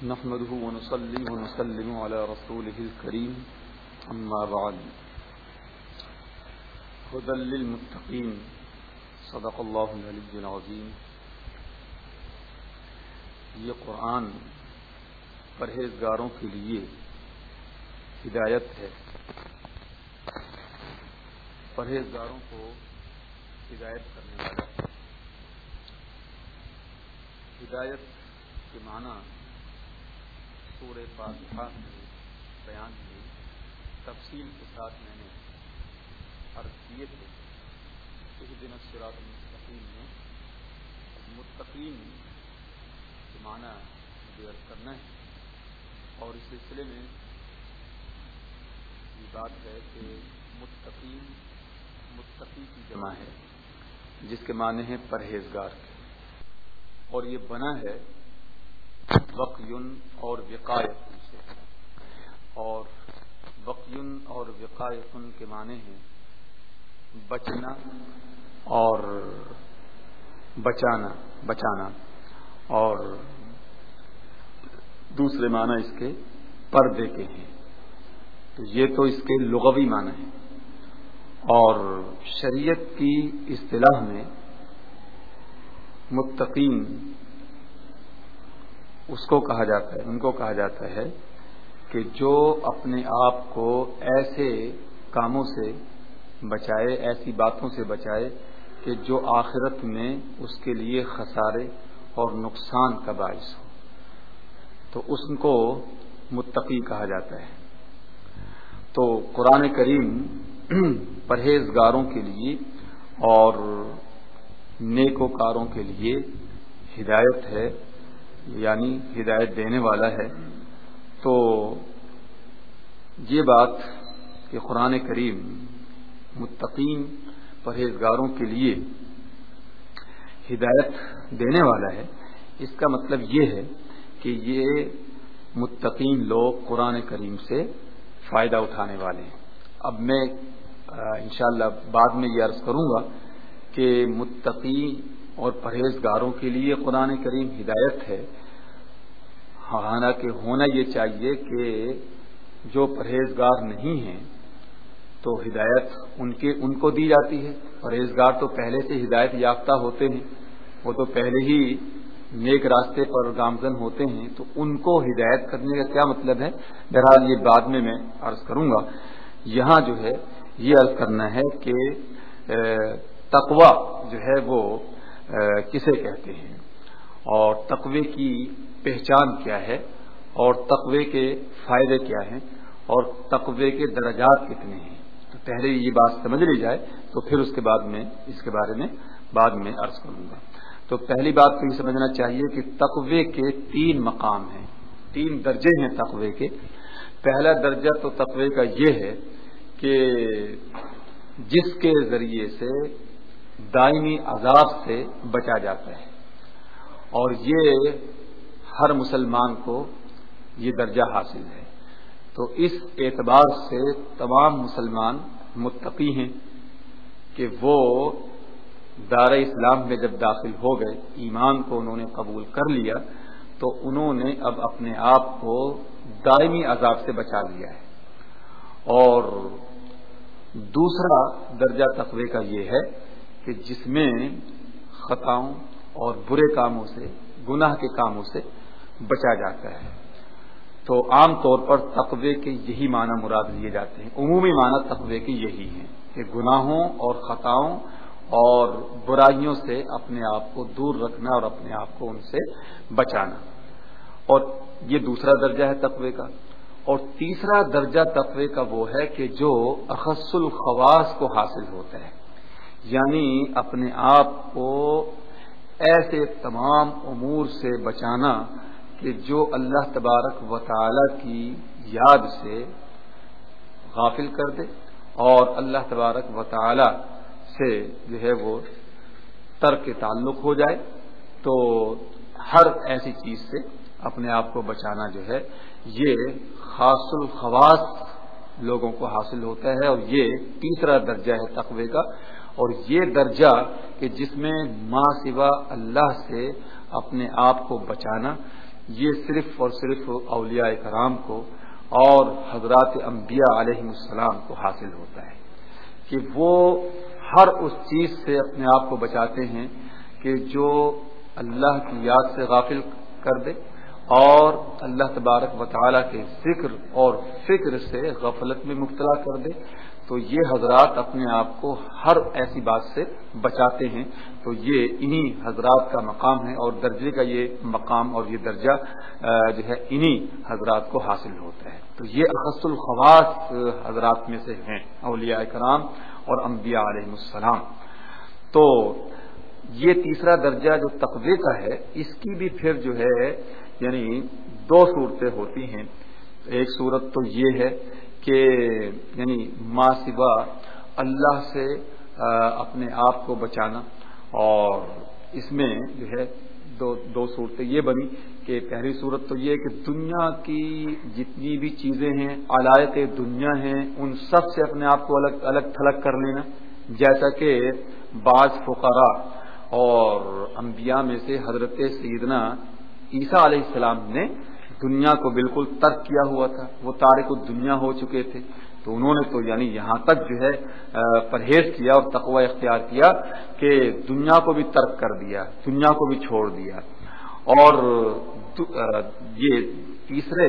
نحمده ونصلي ونسلم على رسوله الكريم أما بعد هدى للمتقين صدق الله العلي العظيم. یہ قرآن پرہیزگاروں کے لیے ہدایت ہے. پرہیزگاروں کو ہدایت کرنے والا ہے. ہدایت کے معنی سورہ فاتحہ میں بیان ہوئی، تفصیل کے ساتھ میں نے عرض کیے تھے. اہدنا الصراط المستقیم میں متقین کے معنی بیان کرنا ہے، اور اس سلسلے میں یہ بات ہے کہ متقی کی جمع ہے جس کے معنی ہے پرہیزگار کے، اور یہ بنا ہے وقیٌ اور وقایۃ سے، اور وقیٌ اور وقایۃ کے معنی ہیں بچنا اور بچانا، اور دوسرے معنی اس کے پردے کے ہیں. تو یہ تو اس کے لغوی معنی ہیں، اور شریعت کی اصطلاح میں متقین ان کو کہا جاتا ہے کہ جو اپنے آپ کو ایسے کاموں سے بچائے، ایسی باتوں سے بچائے کہ جو آخرت میں اس کے لیے خسارے اور نقصان کا باعث ہو، تو اس کو متقی کہا جاتا ہے. تو قرآن کریم پرہیزگاروں کے لیے اور نیکوکاروں کے لیے ہدایت ہے، یعنی ہدایت دینے والا ہے. تو یہ بات کہ قرآن کریم متقین پرہیزگاروں کے لیے ہدایت دینے والا ہے، اس کا مطلب یہ ہے کہ یہ متقین لوگ قرآن کریم سے فائدہ اٹھانے والے ہیں. اب میں انشاءاللہ بعد میں یہ عرض کروں گا کہ متقی اور پرہیزگاروں کے لیے قرآن کریم ہدایت ہے. حالانکہ ہونا یہ چاہیے کہ جو پرہیزگار نہیں ہیں تو ہدایت ان کو دی جاتی ہے. پرہیزگار تو پہلے سے ہدایت یافتہ ہوتے ہیں، وہ تو پہلے ہی نیک راستے پر گامزن ہوتے ہیں، تو ان کو ہدایت کرنے کا کیا مطلب ہے، بہرحال یہ بعد میں عرض کروں گا. یہاں جو ہے یہ عرض کرنا ہے کہ تقوی جو ہے وہ کسے کہتے ہیں، اور تقوی کی پہچان کیا ہے، اور تقوی کے فائدے کیا ہیں، اور تقوی کے درجات کتنے ہیں. تو پہلے یہ بات سمجھ لی جائے تو پھر اس کے بعد میں اس کے بارے میں بعد میں عرض کروں گا. تو پہلی بات تو یہ سمجھنا چاہیے کہ تقوی کے 3 مقام ہیں، 3 درجے ہیں تقوی کے. پہلا درجہ تو تقوی کا یہ ہے کہ جس کے ذریعے سے دائمی عذاب سے بچا جاتا ہے، اور یہ ہر مسلمان کو یہ درجہ حاصل ہے. تو اس اعتبار سے تمام مسلمان متقی ہیں کہ وہ دار اسلام میں جب داخل ہو گئے، ایمان کو انہوں نے قبول کر لیا، تو انہوں نے اب اپنے آپ کو دائمی عذاب سے بچا لیا ہے. اور دوسرا درجہ تقوی کا یہ ہے کہ جس میں خطاؤں اور برے کاموں سے، گناہ کے کاموں سے بچا جاتا ہے. تو عام طور پر تقوی کے یہی معنی مراد لیے جاتے ہیں، عمومی معنی تقوی کے یہی ہیں کہ گناہوں اور خطاؤں اور برائیوں سے اپنے آپ کو دور رکھنا اور اپنے آپ کو ان سے بچانا. اور یہ دوسرا درجہ ہے تقوی کا. اور تیسرا درجہ تقوی کا وہ ہے کہ جو اخص الخواص کو حاصل ہوتا ہے، یعنی اپنے آپ کو ایسے تمام امور سے بچانا کہ جو اللہ تبارک و تعالی کی یاد سے غافل کر دے، اور اللہ تبارک و تعالی سے جو ہے وہ ترک تعلق ہو جائے. تو ہر ایسی چیز سے اپنے آپ کو بچانا جو ہے یہ خاص الخواص لوگوں کو حاصل ہوتا ہے، اور یہ تیسرا درجہ ہے تقوی کا. اور یہ درجہ کہ جس میں ما سوا اللہ سے اپنے آپ کو بچانا، یہ صرف اور صرف اولیاء کرام کو اور حضرات انبیاء علیہم السلام کو حاصل ہوتا ہے کہ وہ ہر اس چیز سے اپنے آپ کو بچاتے ہیں کہ جو اللہ کی یاد سے غافل کر دے اور اللہ تبارک و تعالیٰ کے ذکر اور فکر سے غفلت میں مبتلا کر دے. تو یہ حضرات اپنے آپ کو ہر ایسی بات سے بچاتے ہیں. تو یہ انہی حضرات کا مقام ہے اور درجے کا یہ مقام اور یہ درجہ جو ہے انہی حضرات کو حاصل ہوتا ہے. تو یہ اخص الخواص حضرات میں سے ہیں اولیاء کرام اور انبیاء علیہ السلام. تو یہ تیسرا درجہ جو تقوی کا ہے اس کی بھی پھر جو ہے یعنی دو صورتیں ہوتی ہیں. ایک صورت تو یہ ہے کہ یعنی ما سوا اللہ سے اپنے آپ کو بچانا, اور اس میں جو ہے دو صورتیں یہ بنی کہ پہلی صورت تو یہ کہ دنیا کی جتنی بھی چیزیں ہیں علایت دنیا ہیں ان سب سے اپنے آپ کو الگ الگ تھلگ کر لینا, جیسا کہ بعض فقراء اور انبیاء میں سے حضرت سیدنا عیسیٰ علیہ السلام نے دنیا کو بالکل ترک کیا ہوا تھا, وہ تارک الدنیا ہو چکے تھے. تو انہوں نے تو یعنی یہاں تک جو ہے پرہیز کیا اور تقوی اختیار کیا کہ دنیا کو بھی ترک کر دیا, دنیا کو بھی چھوڑ دیا. اور یہ تیسرے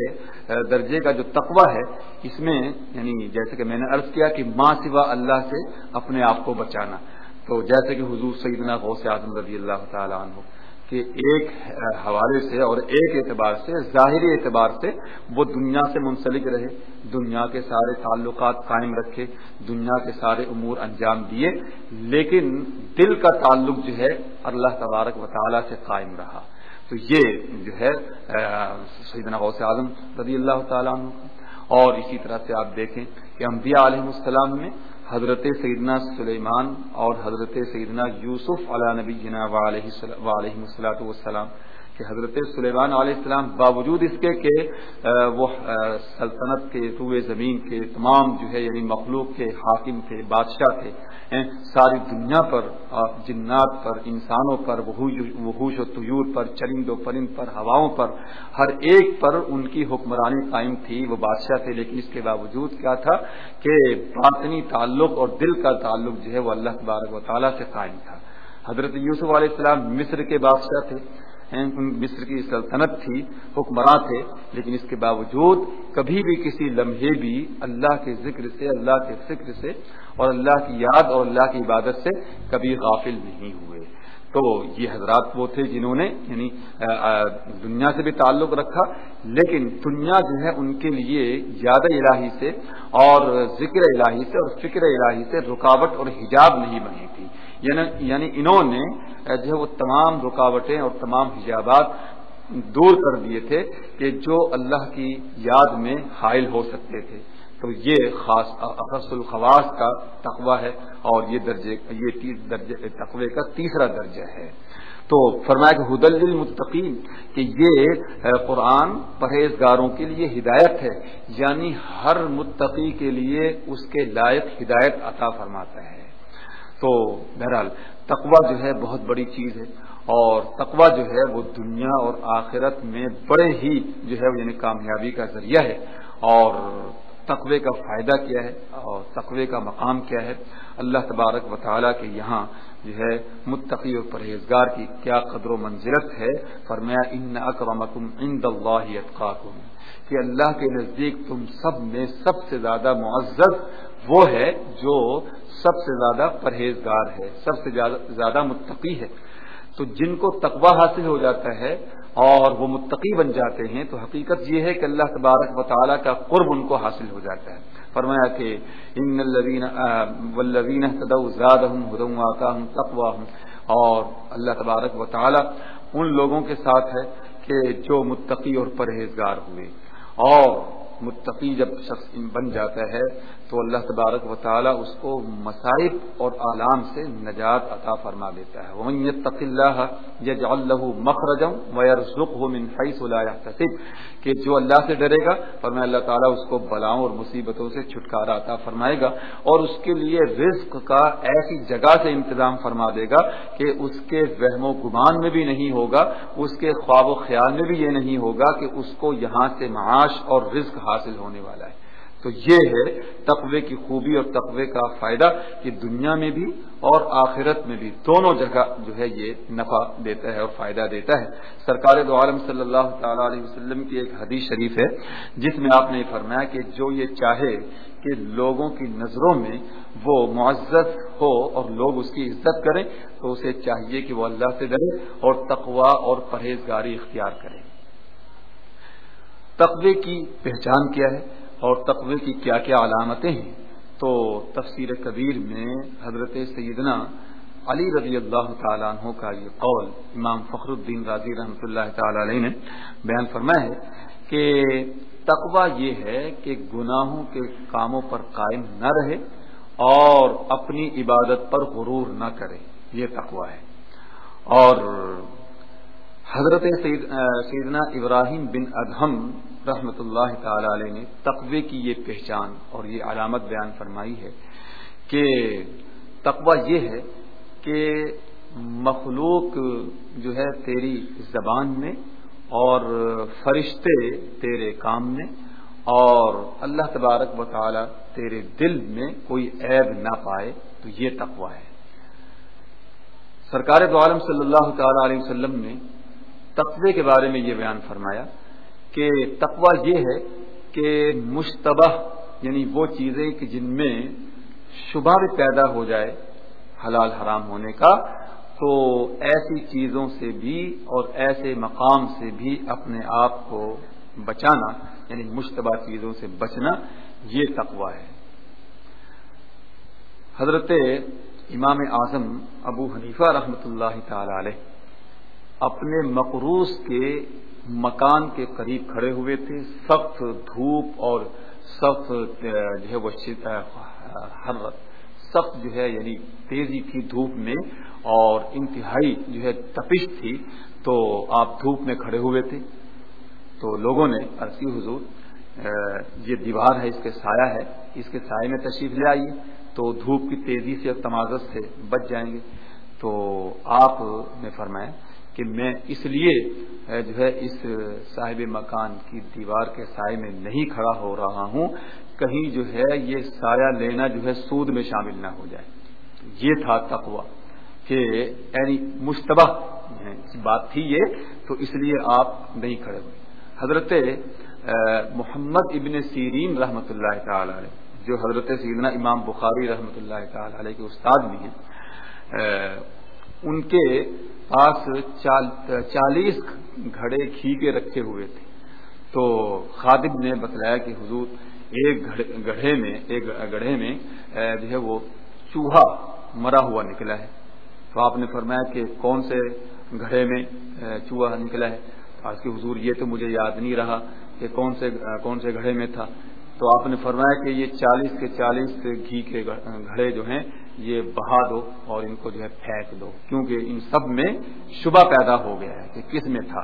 درجے کا جو تقوی ہے اس میں یعنی جیسے کہ میں نے عرض کیا کہ ما سوا اللہ سے اپنے آپ کو بچانا. تو جیسے کہ حضور سیدنا غوث اعظم رضی اللہ تعالی عنہ کہ ایک حوالے سے اور ایک اعتبار سے ظاہری اعتبار سے وہ دنیا سے منسلک رہے, دنیا کے سارے تعلقات قائم رکھے, دنیا کے سارے امور انجام دیے, لیکن دل کا تعلق جو ہے اللہ تبارک و تعالی سے قائم رہا. تو یہ جو ہے سیدنا غوث اعظم رضی اللہ تعالیٰ عنہ. اور اسی طرح سے آپ دیکھیں کہ انبیاء علیہ السلام میں حضرت سیدنا سلیمان اور حضرت سیدنا یوسف علی نبینا وعلیہ الصلوۃ والسلام کہ حضرت سلیمان علیہ السلام باوجود اس کے کہ وہ سلطنت کے روئے زمین کے تمام جو ہے یعنی مخلوق کے حاکم تھے, بادشاہ تھے, ساری دنیا پر, جنات پر, انسانوں پر, وحوش و طیور پر, چرند و پرند پر, ہواؤں پر, ہر ایک پر ان کی حکمرانی قائم تھی, وہ بادشاہ تھے. لیکن اس کے باوجود کیا تھا کہ باطنی تعلق اور دل کا تعلق جو ہے وہ اللہ تبارک و تعالیٰ سے قائم تھا. حضرت یوسف علیہ السلام مصر کے بادشاہ تھے, مصر کی سلطنت تھی, حکمراں تھے, لیکن اس کے باوجود کبھی بھی کسی لمحے بھی اللہ کے ذکر سے, اللہ کے فکر سے اور اللہ کی یاد اور اللہ کی عبادت سے کبھی غافل نہیں ہوئے. تو یہ حضرات وہ تھے جنہوں نے یعنی دنیا سے بھی تعلق رکھا, لیکن دنیا جو ہے ان کے لیے یاد الہی سے اور ذکر الہی سے اور فکر الہی سے رکاوٹ اور حجاب نہیں بنی تھی. یعنی انہوں نے جو ہے وہ تمام رکاوٹیں اور تمام حجابات دور کر دیے تھے کہ جو اللہ کی یاد میں حائل ہو سکتے تھے. تو یہ خاص اخص الخواص کا تقوی ہے اور یہ درجے تقوی کا تیسرا درجہ ہے. تو فرمایا کہ ہدی للمتقین کہ یہ قرآن پرہیزگاروں کے لیے ہدایت ہے, یعنی ہر متقی کے لیے اس کے لائق ہدایت عطا فرماتا ہے. تو بہرحال تقوی جو ہے بہت بڑی چیز ہے اور تقوی جو ہے وہ دنیا اور آخرت میں بڑے ہی جو ہے یعنی کامیابی کا ذریعہ ہے. اور تقوی کا فائدہ کیا ہے اور تقوی کا مقام کیا ہے, اللہ تبارک و تعالیٰ کے یہاں جو ہے متقی اور پرہیزگار کی کیا قدر و منزلت ہے. فرمایا ان اکرمکم عند اللہ اتقاکم کہ اللہ کے نزدیک تم سب میں سب سے زیادہ معزز وہ ہے جو سب سے زیادہ پرہیزگار ہے, سب سے زیادہ متقی ہے. تو جن کو تقوی حاصل ہو جاتا ہے اور وہ متقی بن جاتے ہیں تو حقیقت یہ ہے کہ اللہ تبارک و تعالیٰ کا قرب ان کو حاصل ہو جاتا ہے. فرمایا کہ ان الذین والذین اهتدوا زادهم هدى وآتاهم تقواهم, اور اللہ تبارک و تعالیٰ ان لوگوں کے ساتھ ہے کہ جو متقی اور پرہیزگار ہوئے. اور متقی جب شخص بن جاتا ہے تو اللہ تبارک و تعالی اس کو مصائب اور آلام سے نجات عطا فرما دیتا ہے. ومن یتق اللہ یجعل له مخرجا ویرزقه من حیث لا یحتسب، کہ جو اللہ سے ڈرے گا فرمایا اللہ تعالیٰ اس کو بلاؤں اور مصیبتوں سے چھٹکارا عطا فرمائے گا، اور اس کے لیے رزق کا ایسی جگہ سے انتظام فرما دے گا کہ اس کے وہم و گمان میں بھی نہیں ہوگا، اس کے خواب و خیال میں بھی یہ نہیں ہوگا کہ اس کو یہاں سے معاش اور رزق حاصل ہونے والا ہے. تو یہ ہے تقوی کی خوبی اور تقوی کا فائدہ کہ دنیا میں بھی اور آخرت میں بھی دونوں جگہ جو ہے یہ نفع دیتا ہے اور فائدہ دیتا ہے. سرکار دو عالم صلی اللہ تعالی علیہ وسلم کی ایک حدیث شریف ہے جس میں آپ نے فرمایا کہ جو یہ چاہے کہ لوگوں کی نظروں میں وہ معزز ہو اور لوگ اس کی عزت کریں تو اسے چاہیے کہ وہ اللہ سے ڈرے اور تقوی اور پرہیزگاری اختیار کرے. تقوی کی پہچان کیا ہے اور تقوی کی کیا کیا علامتیں ہیں؟ تو تفسیر کبیر میں حضرت سیدنا علی رضی اللہ تعالیٰ عنہ کا یہ قول امام فخر الدین رازی رحمۃ اللہ تعالی علیہ نے بیان فرمایا ہے کہ تقوی یہ ہے کہ گناہوں کے کاموں پر قائم نہ رہے اور اپنی عبادت پر غرور نہ کرے، یہ تقوی ہے. اور حضرت سیدنا ابراہیم بن ادہم رحمۃ اللہ تعالی علیہ نے تقوی کی یہ پہچان اور یہ علامت بیان فرمائی ہے کہ تقوی یہ ہے کہ مخلوق جو ہے تیری زبان میں اور فرشتے تیرے کام میں اور اللہ تبارک و تعالی تیرے دل میں کوئی عیب نہ پائے، تو یہ تقوی ہے. سرکار دو عالم صلی اللہ تعالی علیہ وسلم نے تقوی کے بارے میں یہ بیان فرمایا کہ تقوی یہ ہے کہ مشتبہ یعنی وہ چیزیں کہ جن میں شبہ بھی پیدا ہو جائے حلال حرام ہونے کا، تو ایسی چیزوں سے بھی اور ایسے مقام سے بھی اپنے آپ کو بچانا، یعنی مشتبہ چیزوں سے بچنا، یہ تقوی ہے. حضرت امام اعظم ابو حنیفہ رحمۃ اللہ تعالی علیہ اپنے مقروض کے مکان کے قریب کھڑے ہوئے تھے. سخت دھوپ اور سخت جو ہے وہ سخت جو ہے یعنی تیزی تھی دھوپ میں اور انتہائی جو ہے تپش تھی، تو آپ دھوپ میں کھڑے ہوئے تھے. تو لوگوں نے عرض کی حضور یہ دیوار ہے، اس کے سایہ ہے، اس کے سائے میں تشریف لے آئیے تو دھوپ کی تیزی سے اور تمازت سے بچ جائیں گے. تو آپ نے فرمایا کہ میں اس لیے جو ہے اس صاحب مکان کی دیوار کے سائے میں نہیں کھڑا ہو رہا ہوں، کہیں جو ہے یہ سایہ لینا جو ہے سود میں شامل نہ ہو جائے. یہ تھا تقوی کہ یعنی مشتبہ بات تھی یہ، تو اس لیے آپ نہیں کھڑے ہوئے. حضرت محمد ابن سیرین رحمۃ اللہ تعالی علیہ جو حضرت سیدنا امام بخاری رحمۃ اللہ تعالی علیہ کے استاد بھی ہیں، ان کے پاس 40 گھڑے گھی کے رکھے ہوئے تھے. تو خادم نے بتلایا کہ حضور ایک گڑھے میں جو ہے وہ چوہا مرا ہوا نکلا ہے. تو آپ نے فرمایا کہ کون سے گڑھے میں چوہا نکلا ہے؟ آج کے حضور یہ تو مجھے یاد نہیں رہا کہ کون سے گڑھے میں تھا. تو آپ نے فرمایا کہ یہ 40 کے 40 گھی کے گھڑے جو ہیں یہ بہا دو اور ان کو جو ہے پھینک دو، کیونکہ ان سب میں شبہ پیدا ہو گیا ہے کہ کس میں تھا.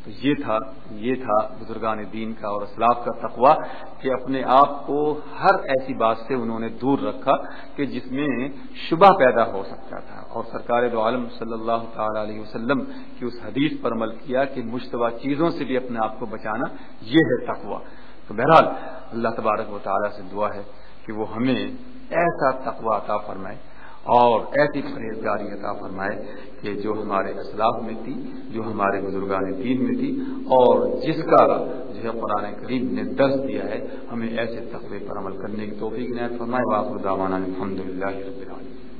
تو یہ تھا بزرگان دین کا اور اسلاف کا تقوی کہ اپنے آپ کو ہر ایسی بات سے انہوں نے دور رکھا کہ جس میں شبہ پیدا ہو سکتا تھا. اور سرکار دو عالم صلی اللہ تعالی علیہ وسلم کی اس حدیث پر عمل کیا کہ مشتبہ چیزوں سے بھی اپنے آپ کو بچانا، یہ ہے تقوی. تو بہرحال اللہ تبارک و تعالی سے دعا ہے کہ وہ ہمیں ایسا تقوی عطا فرمائے اور ایسی پرہیزگاری عطا فرمائے کہ جو ہمارے اسلاف میں تھی، جو ہمارے بزرگان دین میں تھی، اور جس کا جو ہے قرآن کریم نے درس دیا ہے، ہمیں ایسے تقوی پر عمل کرنے کی توفیق عنایت فرمائے. وآخر دعوانا الحمدللہ رب العالمین.